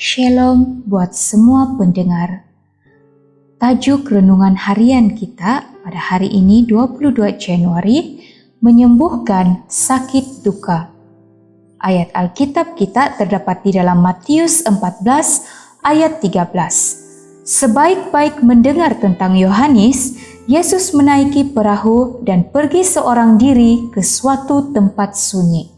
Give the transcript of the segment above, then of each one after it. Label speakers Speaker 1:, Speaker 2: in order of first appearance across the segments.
Speaker 1: Shalom buat semua pendengar. Tajuk renungan harian kita pada hari ini 22 Januari, menyembuhkan sakit duka. Ayat Alkitab kita terdapat di dalam Matius 14 ayat 13. Sebaik-baik mendengar tentang Yohanes, Yesus menaiki perahu dan pergi seorang diri ke suatu tempat sunyi.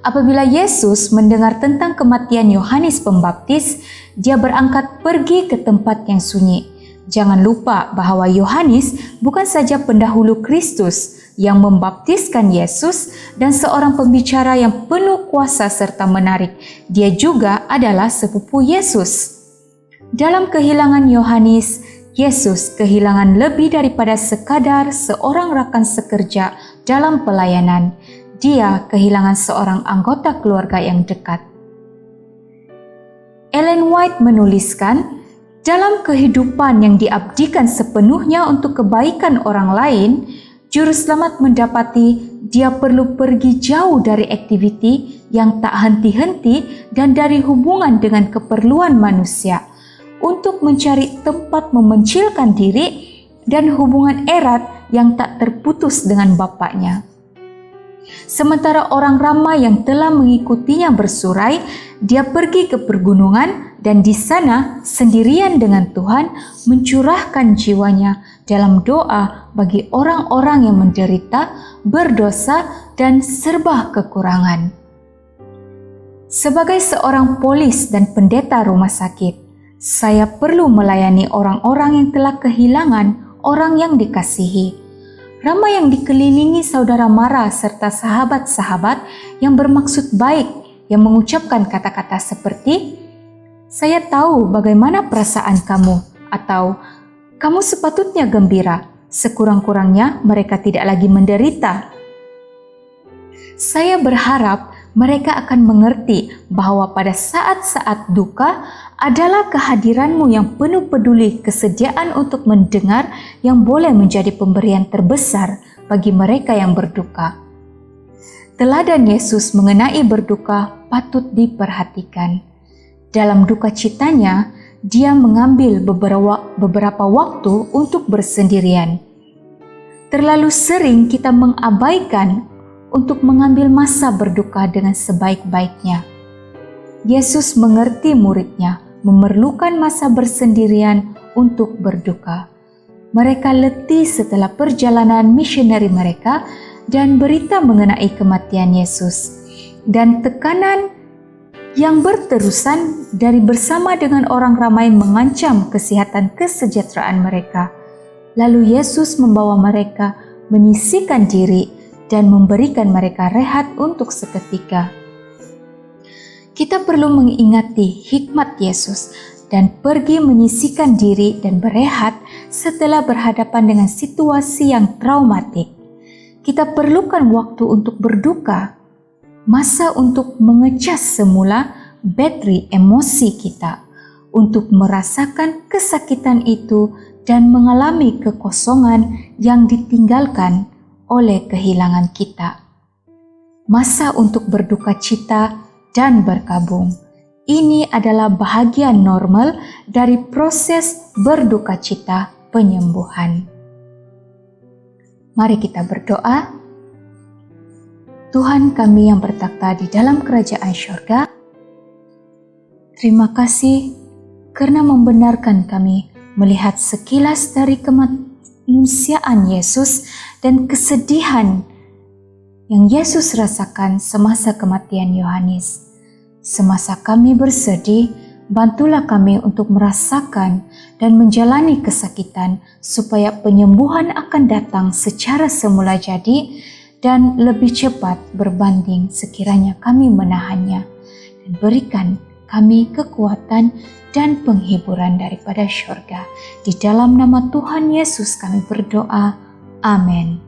Speaker 1: Apabila Yesus mendengar tentang kematian Yohanes Pembaptis, dia berangkat pergi ke tempat yang sunyi. Jangan lupa bahwa Yohanes bukan saja pendahulu Kristus yang membaptiskan Yesus dan seorang pembicara yang penuh kuasa serta menarik. Dia juga adalah sepupu Yesus. Dalam kehilangan Yohanes, Yesus kehilangan lebih daripada sekadar seorang rakan sekerja dalam pelayanan. Dia kehilangan seorang anggota keluarga yang dekat. Ellen White menuliskan, dalam kehidupan yang diabdikan sepenuhnya untuk kebaikan orang lain, juru selamat mendapati dia perlu pergi jauh dari aktiviti yang tak henti-henti dan dari hubungan dengan keperluan manusia untuk mencari tempat memencilkan diri dan hubungan erat yang tak terputus dengan Bapaknya. Sementara orang ramai yang telah mengikutinya bersurai, dia pergi ke pergunungan dan di sana sendirian dengan Tuhan mencurahkan jiwanya dalam doa bagi orang-orang yang menderita, berdosa, dan serba kekurangan. Sebagai seorang polis dan pendeta rumah sakit, saya perlu melayani orang-orang yang telah kehilangan orang yang dikasihi. Ramai yang dikelilingi saudara mara serta sahabat-sahabat yang bermaksud baik yang mengucapkan kata-kata seperti, "Saya tahu bagaimana perasaan kamu," atau "Kamu sepatutnya gembira, sekurang-kurangnya mereka tidak lagi menderita." Saya berharap mereka akan mengerti bahwa pada saat-saat duka adalah kehadiranmu yang penuh peduli, kesediaan untuk mendengar yang boleh menjadi pemberian terbesar bagi mereka yang berduka. Teladan Yesus mengenai berduka patut diperhatikan. Dalam duka citanya, dia mengambil beberapa waktu untuk bersendirian. Terlalu sering kita mengabaikan untuk mengambil masa berduka dengan sebaik-baiknya. Yesus mengerti muridnya memerlukan masa bersendirian untuk berduka. Mereka letih setelah perjalanan misioneri mereka dan berita mengenai kematian Yesus. Dan tekanan yang berterusan dari bersama dengan orang ramai mengancam kesehatan kesejahteraan mereka. Lalu Yesus membawa mereka menyisihkan diri dan memberikan mereka rehat untuk seketika. Kita perlu mengingati hikmat Yesus dan pergi menyisihkan diri dan berehat setelah berhadapan dengan situasi yang traumatik. Kita perlukan waktu untuk berduka, masa untuk mengecas semula bateri emosi kita, untuk merasakan kesakitan itu dan mengalami kekosongan yang ditinggalkan oleh kehilangan kita. Masa untuk berduka cita dan berkabung. Ini adalah bahagian normal dari proses berduka cita penyembuhan. Mari kita berdoa. Tuhan kami yang bertakhta di dalam kerajaan syurga, terima kasih karena membenarkan kami melihat sekilas dari kemanusiaan Yesus dan kesedihan yang Yesus rasakan semasa kematian Yohanes. Semasa kami bersedih, bantulah kami untuk merasakan dan menjalani kesakitan supaya penyembuhan akan datang secara semula jadi dan lebih cepat berbanding sekiranya kami menahannya. Dan berikan kami kekuatan dan penghiburan daripada syurga. Di dalam nama Tuhan Yesus kami berdoa. Amin.